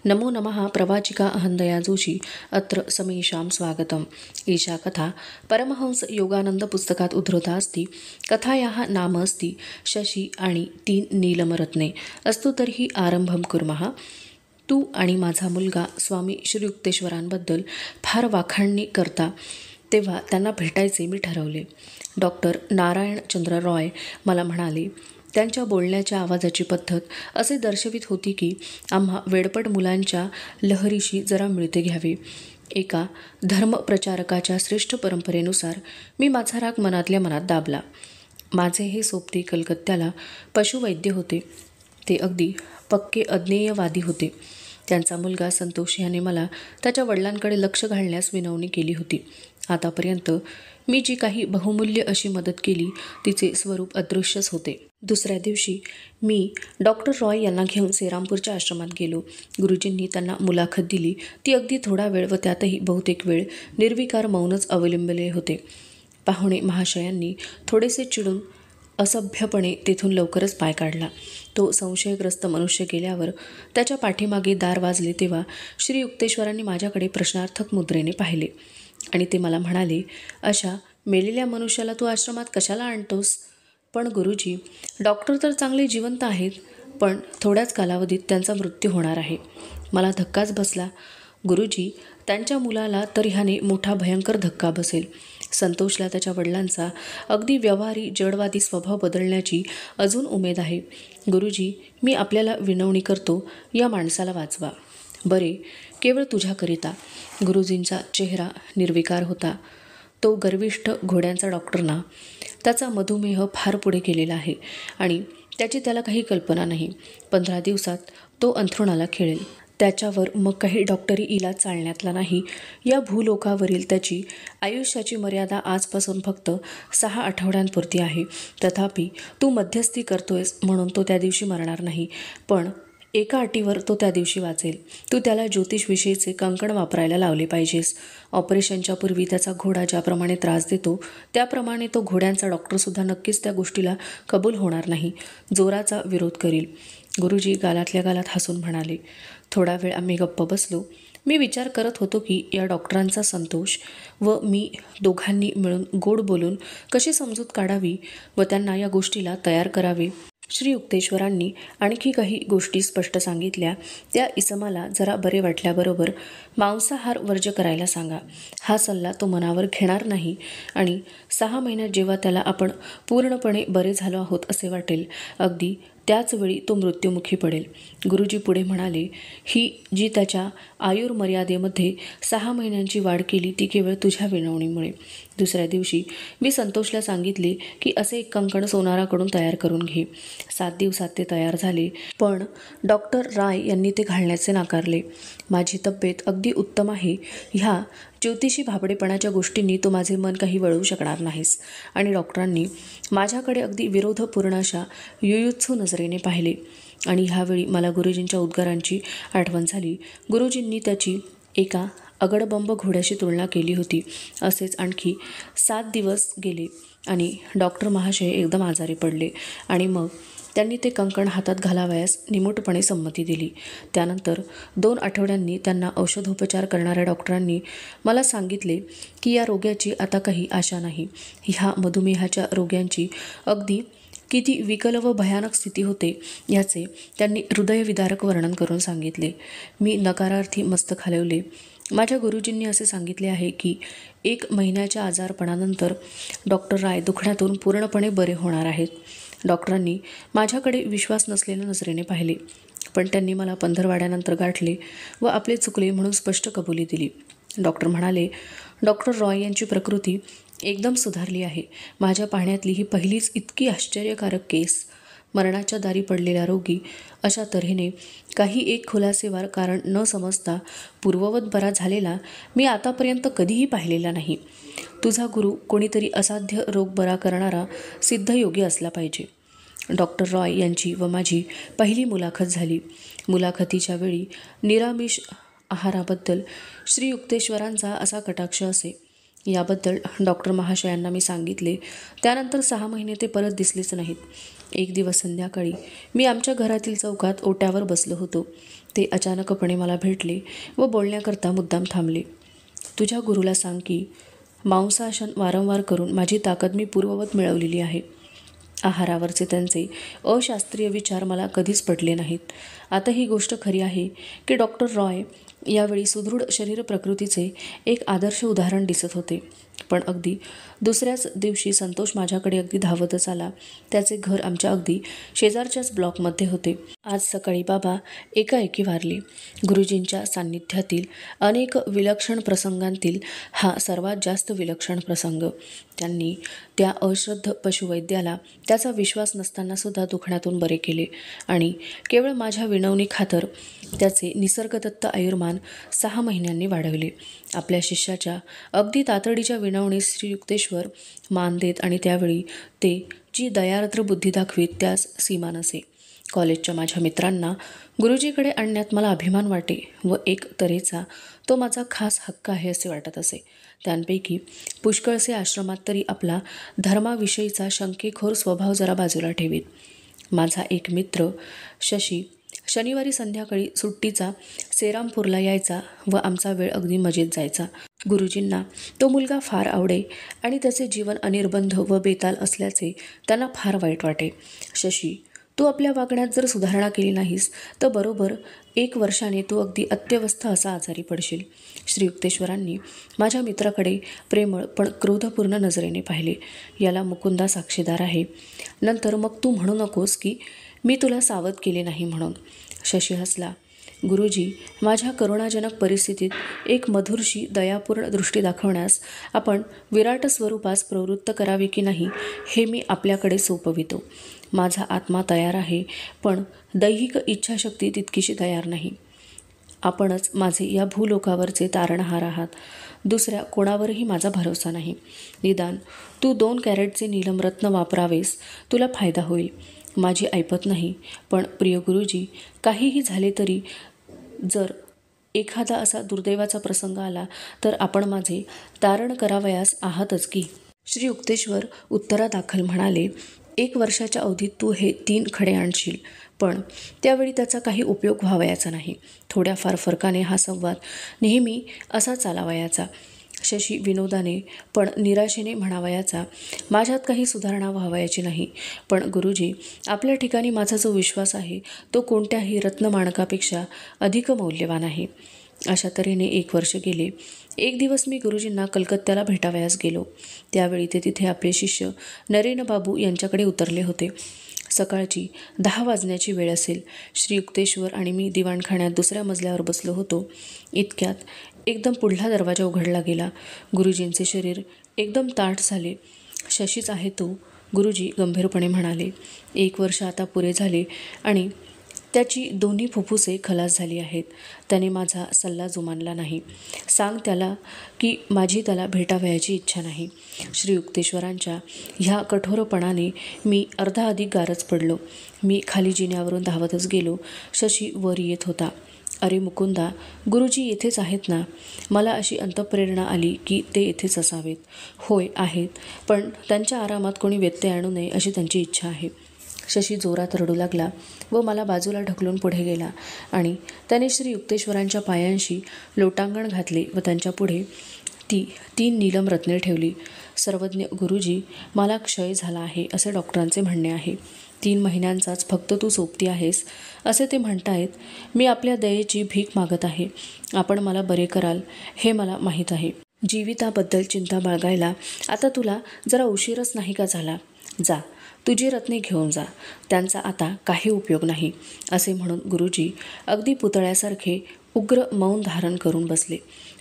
नमो नमः प्रवाचिका अहंदया जोशी अत्र समेषां स्वागतम्। एषा कथा परमहंस योगानंद पुस्तकात उद्धृता अस्ति। कथायाः नाम अस्ति शशी आणि 3 नीलमरत्ने। अस्तु तर्हि आरंभं कुर्मः। तू आणि माझा मुलगा स्वामी श्री युक्तेश्वरांबद्दल फार वाखाणणी करता, तेव्हा त्यांना भेटायचे मी ठरवले। डॉक्टर नारायण चंद्र रॉय मला म्हणाले। त्यांच्या बोलण्याच्या आवाजाची पद्धत असे दर्शवित होती की आम्हा वेडपट मुलांच्या लहरीशी जरा मिळते घ्यावे। एका धर्मप्रचारकाच्या श्रेष्ठ परंपरेनुसार मी माझा राग मनातल्या मनात दाबला। माझे हे सोबते कलकत्त्याला पशुवैद्य होते। ते अगदी पक्के अज्ञेयवादी होते। त्यांचा मुलगा संतोष याने मला त्याच्या वडिलांकडे लक्ष घालण्यास विनवणी केली होती। आतापर्यंत मी जी काही बहुमूल्य अशी मदत केली तिचे स्वरूप अदृश्यच होते। दुसऱ्या दिवशी मी डॉक्टर रॉय यांना घेऊन सेरामपूरच्या आश्रमात गेलो। गुरुजींनी त्यांना मुलाखत दिली। ती अगदी थोडा वेळ व त्यातही बहुतेक वेळ निर्विकार मौनच अवलंबले होते। पाहुणे महाशयांनी थोडेसे चिडून असभ्यपणे तेथून लवकरच पाय काढला। तो संशयग्रस्त मनुष्य गेल्यावर त्याच्या पाठीमागे दार वाजले तेव्हा श्री युक्तेश्वरांनी माझ्याकडे प्रश्नार्थक मुद्रेने पाहिले आणि ते मला म्हणाले, अशा मेलेल्या मनुष्याला तू आश्रमात कशाला आणतोस? पण गुरुजी, डॉक्टर तर चांगले जिवंत आहेत, पण थोड्याच कालावधीत त्यांचा मृत्यू होणार आहे। मला धक्काच बसला। गुरुजी, त्यांच्या मुलाला तर ह्याने मोठा भयंकर धक्का बसेल। संतोषला त्याच्या वडिलांचा अगदी व्यवहारी जडवादी स्वभाव बदलण्याची अजून उमेद आहे। गुरुजी, मी आपल्याला विनवणी करतो, या माणसाला वाचवा। बरे, केवळ तुझ्याकरिता। गुरुजींचा चेहरा निर्विकार होता। तो गर्विष्ठ घोड्यांचा डॉक्टर ना। त्याचा मधुमेह फार पुढे गेलेला आहे आणि त्याची त्याला काही कल्पना नाही। 15 दिवसात तो अंथरुणाला खिळेल। त्याच्यावर मग काही डॉक्टरी इलाज चालण्यातला नाही। या भूलोकावरील त्याची आयुष्याची मर्यादा आजपासून फक्त 6 आठवड्यांपुरती आहे। तथापि तू मध्यस्थी करतोयस म्हणून तो त्या दिवशी मरणार नाही, पण एका अटीवर तो त्या दिवशी वाचेल। तू त्याला ज्योतिषविषयीचे कंकण वापरायला लावले पाहिजेस। ऑपरेशनच्या पूर्वी त्याचा घोडा ज्याप्रमाणे त्रास देतो त्याप्रमाणे तो घोड्यांचा डॉक्टरसुद्धा नक्कीच त्या गोष्टीला कबूल होणार नाही, जोराचा विरोध करील। गुरुजी गालातल्या गालात हसून म्हणाले। थोडा वेळ आम्ही गप्प बसलो। मी विचार करत होतो की या डॉक्टरांचा संतोष व मी दोघांनी मिळून गोड बोलून कशी समजूत काढावी व त्यांना या गोष्टीला तयार करावे। श्री युक्तेश्वरांनी आणखी काही गोष्टी स्पष्ट सांगितल्या। त्या इसमाला जरा बरे वाटल्याबरोबर मांसाहार वर्ज्य करायला सांगा। हा सल्ला तो मनावर घेणार नाही आणि 6 महिन्यात जेव्हा त्याला आपण पूर्णपणे बरे झालो आहोत असे वाटेल, अगदी त्याच वेळी तो मृत्युमुखी पडेल। गुरुजी पुढे म्हणाले, ही जी त्याच्या आयुर्मर्यादेमध्ये 6 महिन्यांची वाढ केली ती केवळ तुझ्या विनवणीमुळे। दुसऱ्या दिवशी मी संतोषला सांगितले की असे एक कंकण सोनाराकडून तयार करून घे। 7 दिवसात ते तयार झाले, पण डॉक्टर राय यांनी ते घालण्याचे नाकारले। माझी तब्येत अगदी उत्तम आहे। ह्या ज्योतिषी भाबडेपणाच्या गोष्टींनी तो माझे मन काही वळवू शकणार नाहीस। आणि डॉक्टरांनी माझ्याकडे अगदी विरोधपूर्ण अशा युयुत्सू नजरेने पाहिले आणि ह्यावेळी मला गुरुजींच्या उद्गारांची आठवण झाली। गुरुजींनी त्याची एका अगडबंब घोड्याशी तुलना केली होती। असेच आणखी 7 दिवस गेले आणि डॉक्टर महाशय एकदम आजारी पडले आणि मग त्यांनी ते कंकण हातात घालावयास निमूटपणे संमती दिली। त्यानंतर 2 आठवड्यांनी त्यांना औषधोपचार करणाऱ्या डॉक्टरांनी मला सांगितले की या रोग्याची आता काही आशा नाही। ह्या मधुमेहाच्या रोग्यांची अगदी किती विकल व भयानक स्थिती होते याचे त्यांनी हृदयविदारक वर्णन करून सांगितले। मी नकारार्थी मस्तक हलवले। माझ्या गुरुजींनी असे सांगितले आहे की 1 महिन्याच्या आजारपणानंतर डॉक्टर राय दुखण्यातून पूर्णपणे बरे होणार आहेत। डॉक्टरांनी माझ्याकडे विश्वास नसलेल्या नजरेने पाहिले, पण त्यांनी मला पंधरवाड्यानंतर गाठले व आपले चुकले म्हणून स्पष्ट कबुली दिली। डॉक्टर म्हणाले, डॉक्टर रॉय यांची प्रकृती एकदम सुधारली आहे। माझ्या पाहण्यातली ही पहिलीच इतकी आश्चर्यकारक केस। मरणाच्या दारी पडलेला रोगी अशा तऱ्हेने काही एक खुलासेवार कारण न समजता पूर्ववत बरा झालेला मी आतापर्यंत कधीही पाहिलेला नाही। तुझा गुरु कोणीतरी असाध्य रोग बरा करणारा सिद्धयोगी असला पाहिजे। डॉक्टर रॉय यांची व माझी पहिली मुलाखत झाली। मुलाखतीच्या वेळी निरामिष आहाराबद्दल श्री युक्तेश्वरांचा असा कटाक्ष असे, याबद्दल डॉक्टर महाशयांना मी सांगितले। त्यानंतर 6 महिने ते परत दिसलेच नाहीत। एक दिवस संध्याकाळी मी आमच्या घरातील चौकात ओट्यावर बसलो होतो। ते अचानकपणे मला भेटले व बोलण्याकरता मुद्दाम थांबले. तुझ्या गुरुला सांग की मांसाशन वारंवार करून माझी ताकद मी पूर्ववत मिळवलेली आहे. आहारावरचे त्यांचे अशास्त्रीय विचार मला कधीच पटले नाहीत. आता ही गोष्ट खरी आहे की डॉक्टर रॉय यावेळी सुदृढ शरीर प्रकृतीचे एक आदर्श उदाहरण दिसत होते. पण अगदी दुसऱ्याच दिवशी संतोष माझ्याकडे अगदी धावतच आला. त्याचे घर आमच्या अगदी शेजारच्याच ब्लॉकमध्ये होते. आज सकाळी बाबा एकाएकी वारले. गुरुजींच्या सान्निध्यातील अनेक विलक्षण प्रसंगांतील हा सर्वात जास्त विलक्षण प्रसंग. त्यांनी त्या अश्रद्ध पशुवैद्याला त्याचा विश्वास नसताना सुद्धा दुखण्यातून बरे केले आणि केवळ माझ्या विनवणी खातर त्याचे निसर्गदत्त आयुर्मान 6 महिन्यांनी वाढवले. आपल्या शिष्याच्या अगदी तातडीच्या विनवणीस श्री युक्तेश्वर मान देत आणि त्यावेळी ते जी दयार्द्र बुद्धी दाखवीत त्यास सीमा नसे. कॉलेजच्या माझ्या मित्रांना गुरुजीकडे आणण्यात मला अभिमान वाटे व एक तऱ्हेचा तो माझा खास हक्क आहे असे वाटत असे. त्यांपैकी पुष्कळसे आश्रमात तरी आपला धर्माविषयीचा शंकेखोर स्वभाव जरा बाजूला ठेवीत. माझा एक मित्र शशी शनिवारी संध्याकाळी सुट्टीचा सेरामपूरला यायचा व आमचा वेळ अगदी मजेत जायचा. गुरुजींना तो मुलगा फार आवडे आणि त्याचे जीवन अनिर्बंध व बेताल असल्याचे त्यांना फार वाईट वाटे. शशी, तू आपल्या वागण्यात जर सुधारणा केली नाहीस तर बरोबर 1 वर्षाने तू अगदी अत्यवस्थ असा आजारी पडशील. श्री युक्तेश्वरांनी माझ्या मित्राकडे प्रेमळ पण क्रोधपूर्ण नजरेने पाहिले. याला मुकुंदा साक्षीदार आहे. नंतर मग तू म्हणू नकोस की मी तुला सावध केले नाही म्हणून. शशी हसला. गुरुजी, माझ्या करुणाजनक परिस्थितीत एक मधुरशी दयापूर्ण दृष्टी दाखवण्यास आपण विराट स्वरूपास प्रवृत्त करावे की नाही हे मी आपल्याकडे सोपवितो. माझा आत्मा तयार आहे पण दैहिक इच्छाशक्ती तितकीशी तयार नाही. आपणच माझे या भूलोकावरचे तारणहार आहात. दुसऱ्या कोणावरही माझा भरोसा नाही. निदान तू 2 कॅरेटचे नीलमरत्न वापरावेस, तुला फायदा होईल. माझी ऐपत नाही, पण प्रिय गुरुजी, काहीही झाले तरी जर एखादा असा दुर्दैवाचा प्रसंग आला तर आपण माझे तारण करावयास आहातच की. श्री युक्तेश्वर उत्तरादाखल म्हणाले, 1 वर्षाच्या अवधीत तू हे 3 खडे आणशील, पण त्यावेळी त्याचा काही उपयोग व्हावयाचा नाही. थोड्याफार फरकाने हा संवाद नेहमी असा चालावयाचा. शशी विनोदाने पण निराशेने म्हणावयाचा, माझ्यात काही सुधारणा व्हावयाची नाही, पण गुरुजी, आपल्या ठिकाणी माझा जो विश्वास आहे तो कोणत्याही रत्नमाणकापेक्षा अधिक मौल्यवान आहे. अशा तऱ्हेने 1 वर्ष गेले. एक दिवस मी गुरुजींना कलकत्त्याला भेटावयास गेलो. त्यावेळी ते तिथे आपले शिष्य नरेन बाबू यांच्याकडे उतरले होते. सकाळची 10 वाजण्याची वेळ असेल. श्री युक्तेश्वर आणि मी दिवाणखान्यात दुसऱ्या मजल्यावर बसलो होतो. इतक्यात एकदम पुढला दरवाजा उघडला गेला. गुरुजींचे शरीर एकदम ताठ झाले. शशीच आहे तो, गुरुजी गंभीरपणे म्हणाले. 1 वर्ष आता पुरे झाले आणि त्याची दोन्ही फुफ्फुसे खलास झाली आहेत. त्याने माझा सल्ला जुमानला नाही. सांग त्याला की माझी त्याला भेटावयाची इच्छा नाही. श्री युक्तेश्वरांच्या ह्या कठोरपणाने मी अर्धा अधिक गारच पडलो. मी खाली जिन्यावरून धावतच गेलो. शशी वर येत होता. अरे मुकुंदा, गुरुजी येथेच आहेत ना? मला अशी अंतःप्रेरणा आली की ते येथेच असावेत. होय आहेत, पण त्यांच्या आरामात कोणी व्यत्यय आणू नये अशी त्यांची इच्छा आहे. शशी जोरात रडू लागला व मला बाजूला ढकलून पुढे गेला आणि त्याने श्री युक्तेश्वरांच्या पायांशी लोटांगण घातले व त्यांच्या पुढे ती 3 नीलम रत्ने ठेवली. सर्वज्ञ गुरुजी, मला क्षय झाला आहे असे डॉक्टरांचे म्हणणे आहे. 3 महिन्यांचाच फक्त तू सोबती आहेस असे ते म्हणतायत. मी आपल्या दयेची भीक मागत आहे. आपण मला बरे कराल हे मला माहीत आहे. जीविताबद्दल चिंता बाळगायला आता तुला जरा उशीरच नाही का झाला? जा, तुझी रत्ने घेऊन जा. त्यांचा आता काही उपयोग नाही असे म्हणून गुरुजी अगदी पुतळ्यासारखे उग्र मौन धारण करून बसले.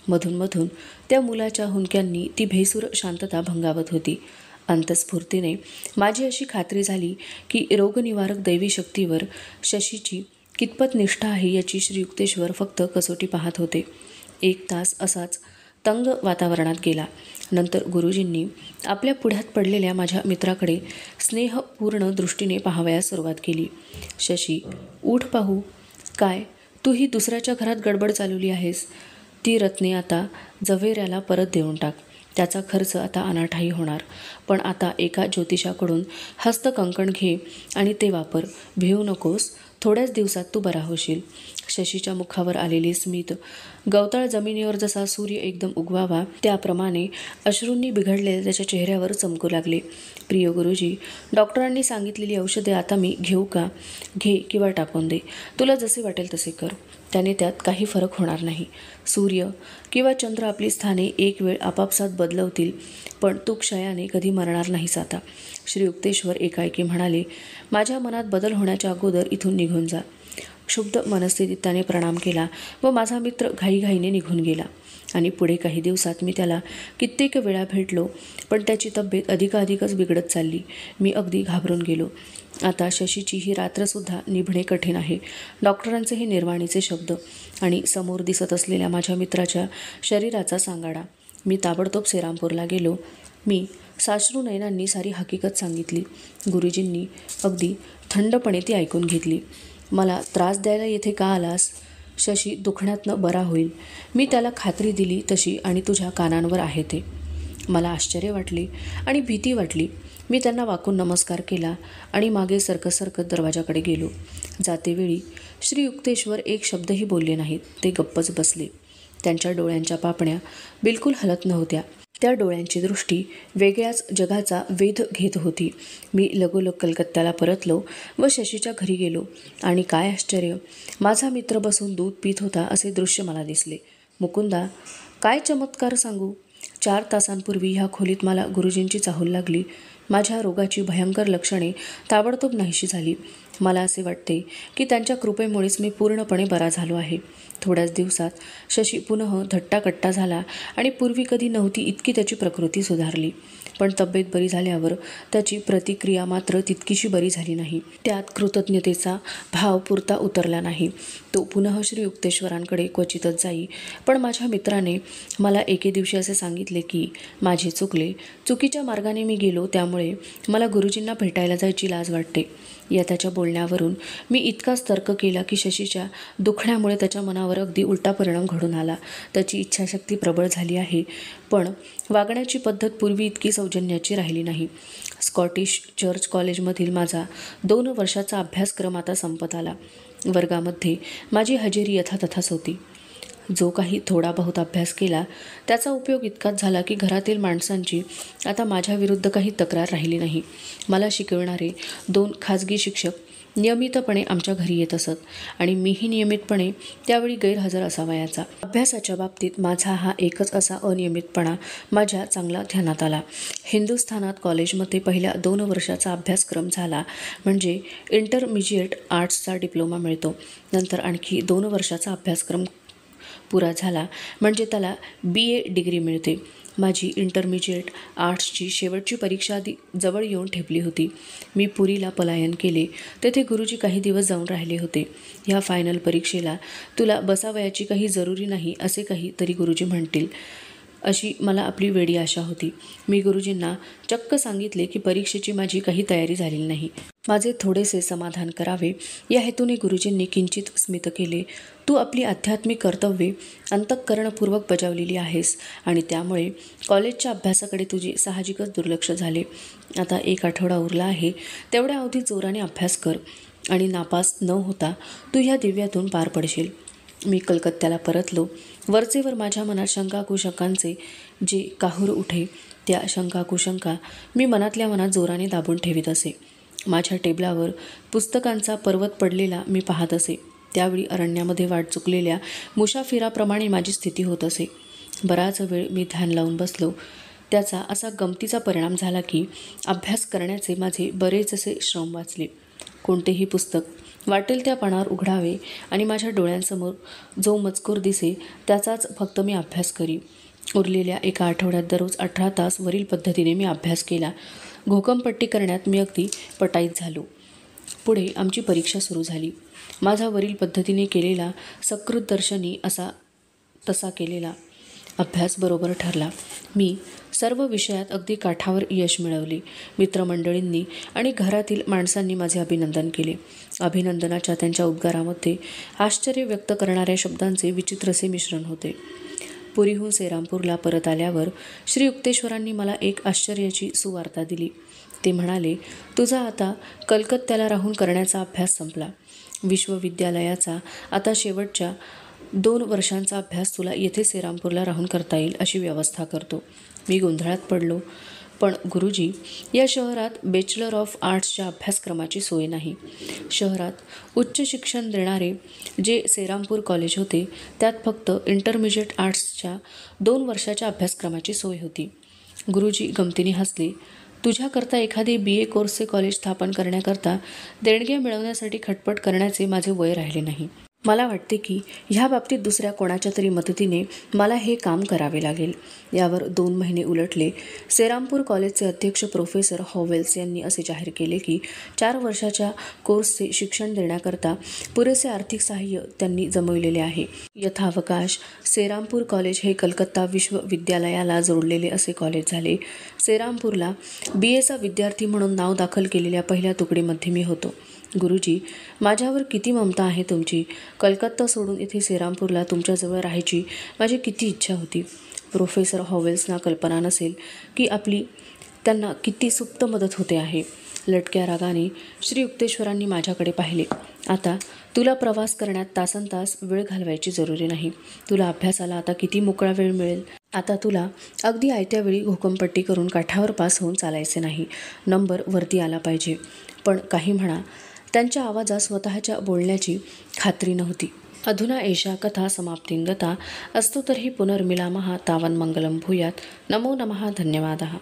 मधूनमधून त्या मुलाच्या हुंदक्यांनी ती भेसूर शांतता भंगावत होती. अंतस्फूर्तीने माझी अशी खात्री झाली की रोगनिवारक दैवी शक्तीवर शशीची कितपत निष्ठा आहे याची श्री युक्तेश्वर फक्त कसोटी पाहत होते. 1 तास असाच तंग वातावरणात गेला. नंतर गुरुजींनी आपल्या पुढ्यात पडलेल्या माझ्या मित्राकडे स्नेहपूर्ण दृष्टीने पाहावयास सुरुवात केली. शशी, उठ पाहू. काय, तू ही दुसऱ्याच्या घरात गडबड चालवली आहेस? ती रत्ने आता जव्हेऱ्याला परत देऊन टाक. त्याचा खर्च आता अनाठायी होणार. पण आता एका ज्योतिषाकडून हस्तकंकण घे आणि ते वापर. भिवू नकोस. थोड्याच दिवसात तू बरा होशील. शशीच्या मुखावर आलेले स्मित गवताळ जमिनीवर जसा सूर्य एकदम उगवावा त्याप्रमाणे अश्रूंनी बिघडलेले त्याच्या चेहऱ्यावर चमकू लागले. प्रिय गुरुजी, डॉक्टरांनी सांगितलेली औषधे आता मी घेऊ का? घे किंवा टाकून दे, तुला जसे वाटेल तसे कर. त्याने त्यात काही फरक होणार नाही. सूर्य किंवा चंद्र आपली स्थाने एक वेळ आपापसात बदलवतील, पण तू क्षयाने कधी मरणार नाहीस आता. श्री युक्तेश्वर एकाएकी म्हणाले. माझ्या मनात बदल होण्याच्या अगोदर इथून निघून जा. क्षुब्ध मनस्थितीत त्याने प्रणाम केला व माझा मित्र घाईघाईने निघून गेला. आणि पुढे काही दिवसात मी त्याला कित्येक वेळा भेटलो, पण त्याची तब्येत अधिकाधिकच बिघडत चालली. मी अगदी घाबरून गेलो. आता शशीची ही रात्रसुद्धा निभणे कठीण आहे. डॉक्टरांचे हे निर्वाणीचे शब्द आणि समोर दिसत असलेल्या माझ्या मित्राच्या शरीराचा सांगाडा. मी ताबडतोब सेरामपूरला गेलो. मी साश्रू नयनांनी सारी हकीकत सांगितली. गुरुजींनी अगदी थंडपणे ती ऐकून घेतली. मला त्रास द्यायला येथे का आलास? शशी दुखण्यातनं बरा होईल, मी त्याला खात्री दिली तशी, आणि तुझ्या कानांवर आहे ते. मला आश्चर्य वाटले आणि भीती वाटली. मी त्यांना वाकून नमस्कार केला आणि मागे सरकत दरवाजाकडे गेलो. जातेवेळी श्री युक्तेश्वर एक शब्दही बोलले नाहीत. ते गप्पच बसले. त्यांच्या डोळ्यांच्या पापण्या बिलकुल हलत नव्हत्या. त्या डोळ्यांची दृष्टी वेगळ्याच जगाचा वेध घेत होती. मी लगोलग कलकत्त्याला परतलो व शशीच्या घरी गेलो. आणि काय आश्चर्य, माझा मित्र बसून दूध पीत होता असे दृश्य मला दिसले. मुकुंदा, काय चमत्कार सांगू! 4 तासांपूर्वी ह्या खोलीत मला गुरुजींची चाहूल लागली. माझ्या रोगाची भयंकर लक्षणे ताबडतोब नाहीशी झाली. मला असे वाटते की त्यांच्या कृपेमुळेच मी पूर्णपणे बरा झालो आहे. थोड्याच दिवसात शशी पुनः धट्टाकट्टा झाला आणि पूर्वी कधी नव्हती इतकी त्याची प्रकृती सुधारली. पण तब्येत बरी झाल्यावर त्याची प्रतिक्रिया मात्र तितकीशी बरी झाली नाही. त्यात कृतज्ञतेचा भाव पुरता उतरला नाही. तो पुनः श्री युक्तेश्वरांकडे क्वचितच जाई. पण माझ्या मित्राने मला एके दिवशी असे सांगितले की माझे चुकले, चुकीच्या मार्गाने मी गेलो, त्यामुळे मला गुरुजींना भेटायला जायची लाज वाटते. या त्याच्या बोलण्यावरून मी इतकाच तर्क केला की शशीच्या दुखण्यामुळे त्याच्या मनावर अगदी उलटा परिणाम घडून आला. त्याची इच्छाशक्ती प्रबळ झाली आहे, पण वागण्याची पद्धत पूर्वी इतकी सौजन्याची राहिली नाही. स्कॉटिश चर्च कॉलेजमधील माझा 2 वर्षाचा अभ्यासक्रम आता संपत आला. वर्गामध्ये माझी हजेरी यथातथाच होती. जो काही थोडा बहुत अभ्यास केला त्याचा उपयोग इतकाच झाला की घरातील माणसांची आता माझ्याविरुद्ध काही तक्रार राहिली नाही. मला शिकविणारे 2 खाजगी शिक्षक नियमितपणे आमच्या घरी येत असत आणि मीही नियमितपणे त्यावेळी गैरहजर असावयाचा. अभ्यासाच्या बाबतीत माझा हा एकच असा अनियमितपणा माझ्या चांगला ध्यानात आला. हिंदुस्थानात कॉलेजमध्ये पहिल्या 2 वर्षाचा अभ्यासक्रम झाला म्हणजे इंटरमिजिएट आर्ट्सचा डिप्लोमा मिळतो. नंतर आणखी 2 वर्षाचा अभ्यासक्रम पुरा झाला म्हणजे त्याला BA डिग्री मिळते. माझी इंटरमिजिएट आर्ट्सची शेवटची परीक्षा जवळ येऊन ठेपली होती. मी पुरीला पलायन केले. तेथे गुरुजी काही दिवस जाऊन राहिले होते. ह्या फायनल परीक्षेला तुला बसावयाची काही जरुरी नाही असे काही तरी गुरुजी म्हणतील, अशी मला आपली वेडी आशा होती. मी गुरुजींना चक्क सांगितले की परीक्षेची माझी काही तयारी झालेली नाही. माझे थोडेसे समाधान करावे या हेतूने गुरुजींनी किंचित स्मित केले. तू आपली आध्यात्मिक कर्तव्ये अंतःकरणपूर्वक बजावलेली आहेस आणि त्यामुळे कॉलेजच्या अभ्यासाकडे तुझे साहजिकच दुर्लक्ष झाले. आता 1 आठवडा उरला आहे. तेवढ्या अवधीत जोराने अभ्यास कर आणि नापास न होता तू ह्या दिव्यातून पार पडशील. मी कलकत्त्याला परतलो. वरचेवर माझ्या मनात शंकाकुशंकांचे जे काहूर उठे त्या शंकाकुशंका मी मनातल्या मनात जोराने दाबून ठेवीत असे. माझ्या टेबलावर पुस्तकांचा पर्वत पडलेला मी पाहत असे. त्यावेळी अरण्यामध्ये वाट चुकलेल्या मुसाफिराप्रमाणे माझी स्थिती होत असे. बराच वेळ मी ध्यान लावून बसलो. त्याचा असा गमतीचा परिणाम झाला की अभ्यास करण्याचे माझे बरेचसे श्रम वाचले. कोणतेही पुस्तक वाटेल त्या पानावर उघडावे आणि माझ्या डोळ्यांसमोर जो मजकूर दिसे त्याचाच फक्त मी अभ्यास करी. उरलेल्या 1 आठवड्यात दररोज 18 तास वरील पद्धतीने मी अभ्यास केला. घोकमपट्टी करण्यात मी अगदी पटाईत झालो. पुढे आमची परीक्षा सुरू झाली. माझा वरील पद्धतीने केलेला सकृत दर्शनी असा तसा केलेला अभ्यास बरोबर ठरला. मी सर्व विषयात अगदी काठावर यश मिळवले. मित्रमंडळींनी आणि घरातील माणसांनी माझे अभिनंदन केले. अभिनंदनाच्या त्यांच्या उद्गारामध्ये आश्चर्य व्यक्त करणाऱ्या शब्दांचे विचित्रसे मिश्रण होते. पुरीहून सेरामपूरला परत आल्यावर श्री युक्तेश्वरांनी मला एक आश्चर्याची सुवार्ता दिली. ते म्हणाले, तुझा आता कलकत्त्याला राहून करण्याचा अभ्यास संपला. विश्वविद्यालयाचा आता शेवटच्या 2 वर्षांचा अभ्यास तुला येथे श्रीरामपूरला राहून करता येईल अशी व्यवस्था करतो. मी गोंधळात पडलो. पण गुरुजी, या शहरात बॅचलर ऑफ आर्ट्सच्या अभ्यासक्रमाची सोय नाही. शहरात उच्च शिक्षण देणारे जे श्रीरामपूर कॉलेज होते त्यात फक्त इंटरमिजिएट आर्ट्सच्या 2 वर्षाच्या अभ्यासक्रमाची सोय होती. गुरुजी गमतीने हसले. तुझ्याकरता एखादे BA कोर्सचे कॉलेज स्थापन करण्याकरता देणग्या मिळवण्यासाठी खटपट करण्याचे माझे वय राहिले नाही. मला वाटते की ह्या बाबतीत दुसऱ्या कोणाच्या तरी मदतीने मला हे काम करावे लागेल. यावर 2 महिने उलटले. श्रीरामपूर कॉलेजचे अध्यक्ष प्रोफेसर हॉवेल्स यांनी असे जाहीर केले की 4 वर्षाच्या कोर्सचे शिक्षण देण्याकरता पुरेसे आर्थिक सहाय्य त्यांनी जमविलेले आहे. यथावकाश श्रीरामपूर कॉलेज हे कलकत्ता विश्वविद्यालयाला जोडलेले असे कॉलेज झाले. श्रीरामपूरला BAचा विद्यार्थी म्हणून नाव दाखल केलेल्या पहिल्या तुकडीमध्ये मी होतो. गुरुजी, माझ्यावर किती ममता आहे तुमची. कलकत्ता सोडून इथे श्रीरामपूरला तुमच्याजवळ राहायची माझी किती इच्छा होती. प्रोफेसर हॉवेल्सना कल्पना नसेल की आपली त्यांना किती सुप्त मदत होते आहे. लटक्या रागाने श्री युक्तेश्वरांनी माझ्याकडे पाहिले. आता तुला प्रवास करण्यात तासनतास वेळ घालवायची जरुरी नाही. तुला अभ्यासाला आता किती मोकळा वेळ मिळेल. आता तुला अगदी आयत्या वेळी घोकमपट्टी करून काठावर पास होऊन चालायचे नाही. नंबर वरती आला पाहिजे. पण काही म्हणा, त्यांच्या आवाजात स्वतःच्या बोलण्याची खात्री नव्हती. अधुना एषा कथा समाप्तिं गता. अस्तु तर्हि पुनर्मिलामः. तावन् मङ्गलं भूयात्. नमो नमः. धन्यवादः.